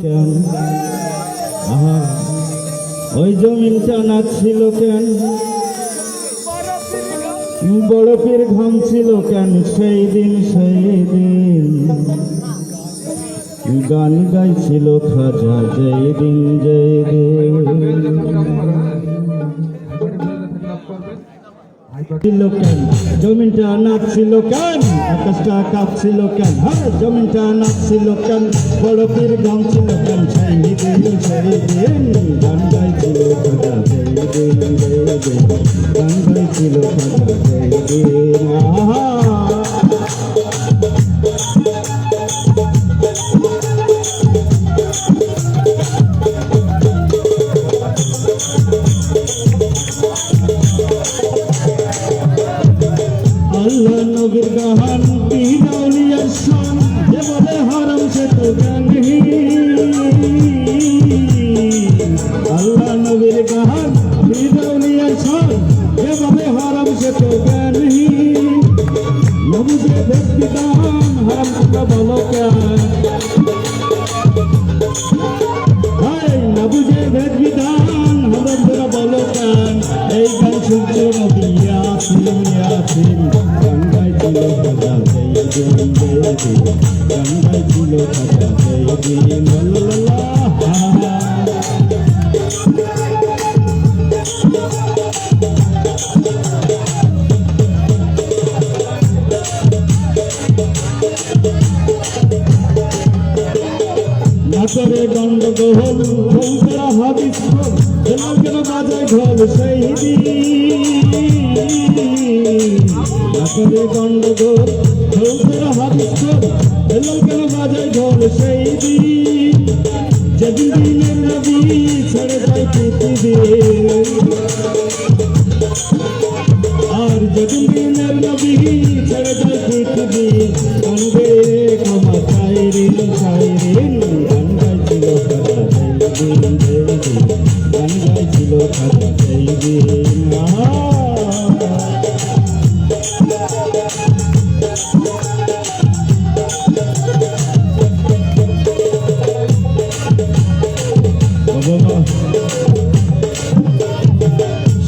কেন আহা ওই জমিনটা নাচছিল কেন, বরফের ঘাম ছিল কেন সেই দিন গান গাইছিল খাজা জয় দিন ছিল কেন, জমিনটা নাচছিল কেন, আকাশটা কাঁপছিল কেন, হ্যাঁ জমিনটা নাচছিল কেন, বরফের ঘাম ছিল কেন সেই দিন গান গাইছিল খাজা জয় দিন গান গাইছিল খাজা জয় দিন। আহা আল্লাহ নবীর গান পিনাউলিয়ার শান যে বলে হারাম সে তো জ্ঞানী, আল্লাহ নবীর গান পিনাউলিয়ার শান যে বলে হারাম সে তো জ্ঞানী, নবুঝে ব্যক্তি দান হারাম কা বলো কেন, নবুঝে ব্যক্তি দান হারাম কা বলো কেন, এই গান শুনছে নবী ইয়াসিন গান গাইছিল খাজা জয় দিন গান গাইছিল খাজা জয় দিন নাচরে গন্ডগোল ঢোলকরা হাদিস কেন কেন বাজায় ঢোল সেই নাচরে গন্ডগোল ঢোলকরা হাদিস কেন কেন বাজায় ঢোল সেই যেদিন দিনের নবী ছেড়ে যায় পৃথিবী, আর যেদিন দিনের নবী ছেড়ে যায় পৃথিবী কানবে ক্ষমা চাইরিন গান গাইছিল খাজা জয় দিন গান গাইছিল খাজা জয় দিন।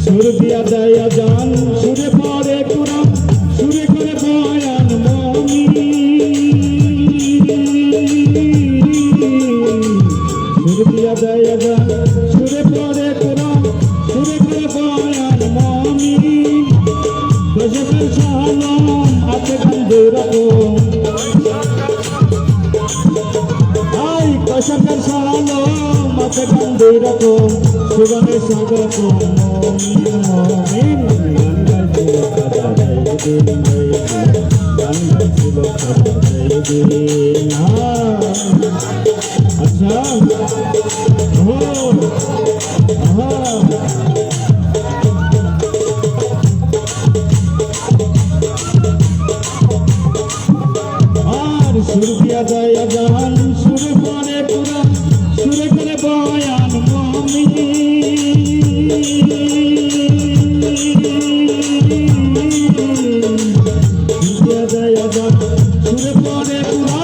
সুর দিয়া দেয়া জান সুরে পড়ে কুরান সুরে করে বয়ান মমি, সুর দিয়া দেয়া জান সুরে পড়ে কুরান সুরে করে বয়ান মমি, গজবের সালাম আছে গন্ধে রকম, আই কশকের সালাম আছে গন্ধে রকম, সুগানে স্বাগত মমিন গান গাইছিল খাজা জয় দিন গান গাইছিল খাজা জয় দিন। আচ্ছা আর সুর দিয়া যায় গান সুরে পড়ে পুরা সুরে করে বয়ান মমি, সুরে পড়ে পুরা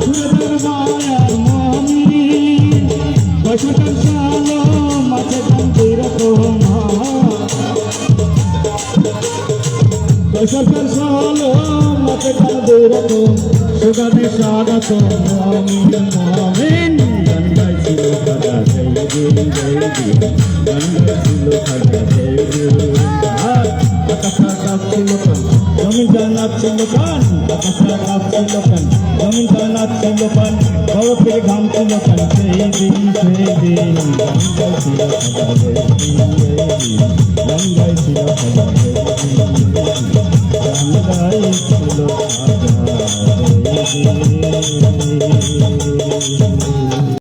সুরে করে বয়ান মমি, কশকের সালাম আছে গন্ধে রকম, কশকের সালাম আছে গন্ধে রকম, সুগানে স্বাগত মমিন গান গাইছিল খাজা জয় দিন গান গাইছিল খাজা জয় দিন। আকাশটা কাঁপছিল কেন জমিনটা নাচছিল কেন, আকাশটা কাঁপছিল কেন জমিনটা নাচছিল কেন, বরফের ঘাম ছিল কেন সেই দিন গান গাইছিল খাজা জয় দিন গান গাইছিল খাজা জয় দিন।